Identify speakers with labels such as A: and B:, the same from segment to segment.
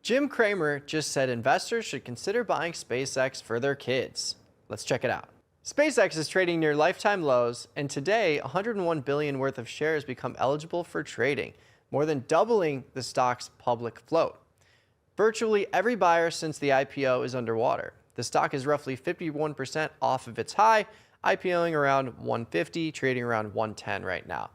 A: Jim Cramer just said investors should consider buying SpaceX for their kids. Let's check it out. SpaceX is trading near lifetime lows, and today 101 billion worth of shares become eligible for trading, more than doubling the stock's public float. Virtually every buyer since the IPO is underwater. The stock is roughly 51% off of its high, IPOing around 150, trading around 110 right now.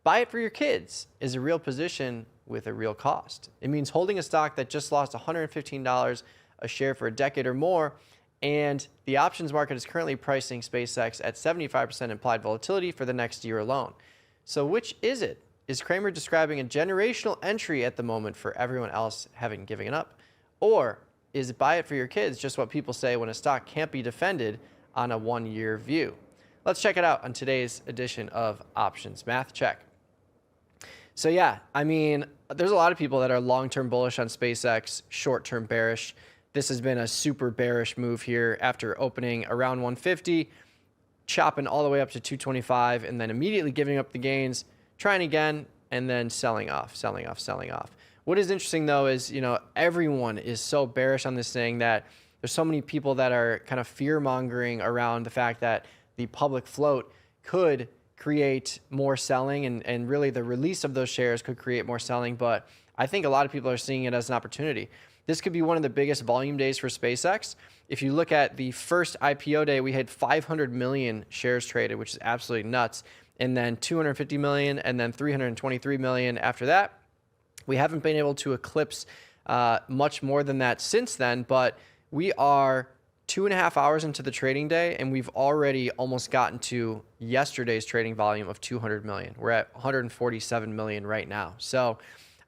A: Buy it for your kids is a real position with a real cost. It means holding a stock that just lost $115 a share for a decade or more, and the options market is currently pricing SpaceX at 75% implied volatility for the next year alone. So which is it? Is Cramer describing a generational entry at the moment for everyone else having given up? Or is buy it for your kids just what people say when a stock can't be defended on a one-year view? Let's check it out on today's edition of Options Math Check. So yeah, I mean, there's a lot of people that are long-term bullish on SpaceX, short-term bearish. This has been a super bearish move here after opening around 150, chopping all the way up to 225, and then immediately giving up the gains, trying again, and then selling off. What is interesting though is, everyone is so bearish on this thing that there's so many people that are kind of fear-mongering around the fact that the public float could create more selling, and really the release of those shares could create more selling. But I think a lot of people are seeing it as an opportunity. This could be one of the biggest volume days for SpaceX. If you look at the first IPO day, we had 500 million shares traded, which is absolutely nuts. And then 250 million, and then 323 million after that. We haven't been able to eclipse much more than that since then, but we are 2.5 hours into the trading day, and we've already almost gotten to yesterday's trading volume of 200 million. We're at 147 million right now. So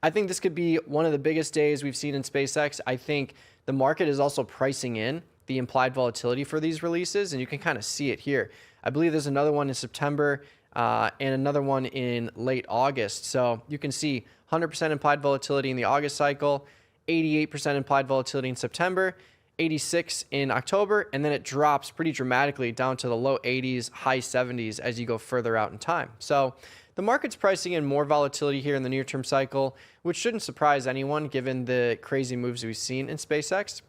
A: I think this could be one of the biggest days we've seen in SpaceX. I think the market is also pricing in the implied volatility for these releases, and you can kind of see it here. I believe there's another one in September and another one in late August. So you can see 100% implied volatility in the August cycle, 88% implied volatility in September, 86 in October, and then it drops pretty dramatically down to the low 80s, high 70s as you go further out in time. So the market's pricing in more volatility here in the near-term cycle, which shouldn't surprise anyone given the crazy moves we've seen in SpaceX.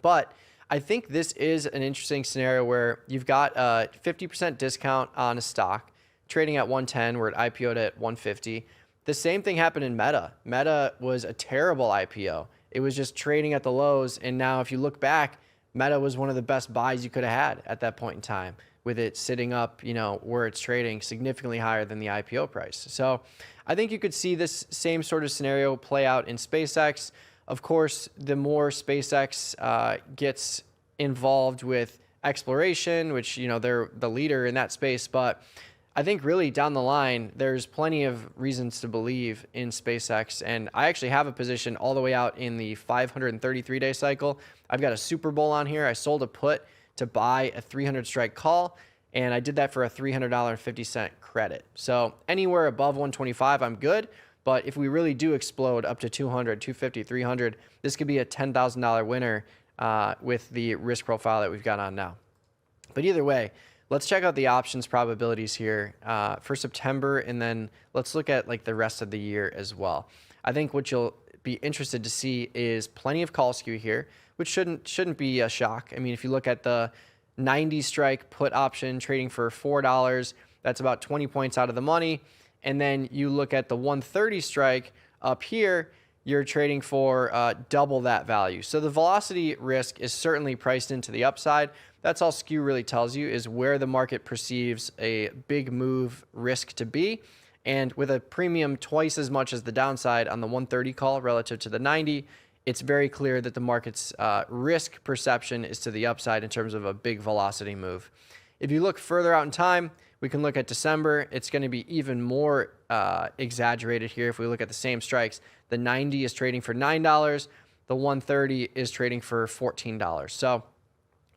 A: But I think this is an interesting scenario where you've got a 50% discount on a stock trading at 110, where it IPO'd at 150. The same thing happened in Meta. Meta was a terrible IPO. It was just trading at the lows, and now if you look back, Meta was one of the best buys you could have had at that point in time, with it sitting up, where it's trading significantly higher than the IPO price. So I think you could see this same sort of scenario play out in SpaceX. Of course, the more SpaceX gets involved with exploration, which, they're the leader in that space, but I think really down the line, there's plenty of reasons to believe in SpaceX. And I actually have a position all the way out in the 533-day cycle. I've got a Super Bowl on here. I sold a put to buy a 300 strike call, and I did that for a $300.50 credit. So anywhere above 125, I'm good. But if we really do explode up to 200, 250, 300, this could be a $10,000 winner with the risk profile that we've got on now. But either way, let's check out the options probabilities here for September, and then let's look at the rest of the year as well. I think what you'll be interested to see is plenty of call skew here, which shouldn't be a shock. I mean, if you look at the 90 strike put option trading for $4, that's about 20 points out of the money. And then you look at the 130 strike up here, you're trading for double that value. So the velocity risk is certainly priced into the upside. That's all skew really tells you, is where the market perceives a big move risk to be. And with a premium twice as much as the downside on the 130 call relative to the 90, it's very clear that the market's risk perception is to the upside in terms of a big velocity move. If you look further out in time, we can look at December. It's going to be even more exaggerated here. If we look at the same strikes, the 90 is trading for $9. The 130 is trading for $14. So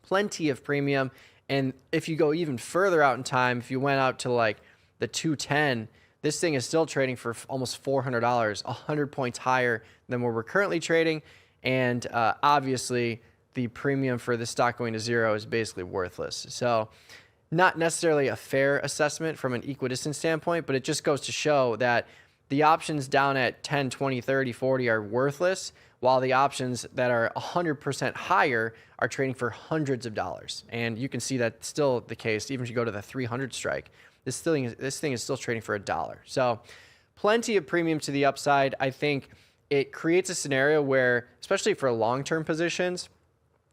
A: plenty of premium. And if you go even further out in time, if you went out to the 210, this thing is still trading for almost $400, 100 points higher than where we're currently trading. And obviously, the premium for the stock going to zero is basically worthless. So not necessarily a fair assessment from an equidistant standpoint, but it just goes to show that the options down at 10, 20, 30, 40 are worthless, while the options that are 100% higher are trading for hundreds of dollars. And you can see that's still the case. Even if you go to the 300 strike, this thing is still trading for $1. So plenty of premium to the upside. I think it creates a scenario where, especially for long-term positions,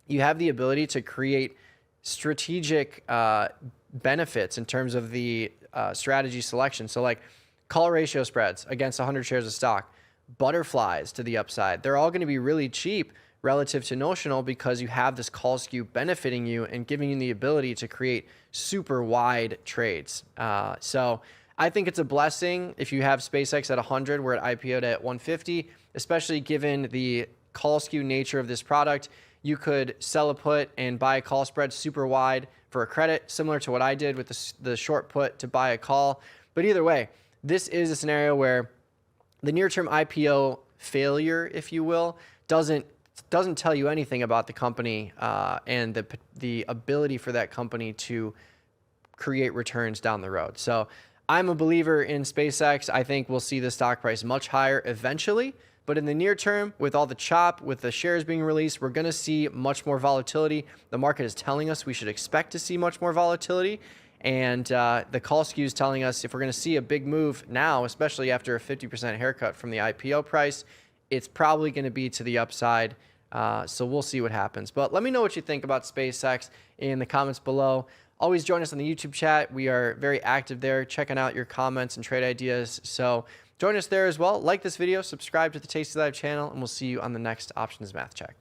A: you have the ability to create strategic benefits in terms of the strategy selection. So like call ratio spreads against 100 shares of stock, butterflies to the upside. They're all going to be really cheap relative to notional because you have this call skew benefiting you and giving you the ability to create super wide trades. So I think it's a blessing if you have SpaceX at 100 where it IPO'd at 150, especially given the call skew nature of this product. You could sell a put and buy a call spread super wide for a credit, similar to what I did with the short put to buy a call. But either way, this is a scenario where the near-term IPO failure, if you will, doesn't tell you anything about the company and the ability for that company to create returns down the road. So I'm a believer in SpaceX. I think we'll see the stock price much higher eventually. But in the near term, with all the chop, with the shares being released, we're going to see much more volatility. The market is telling us we should expect to see much more volatility. And the call skew is telling us if we're going to see a big move now, especially after a 50% haircut from the IPO price, it's probably going to be to the upside. So we'll see what happens. But let me know what you think about SpaceX in the comments below. Always join us on the YouTube chat. We are very active there, checking out your comments and trade ideas. So join us there as well. Like this video, subscribe to the tastylive channel, and we'll see you on the next Options Math Check.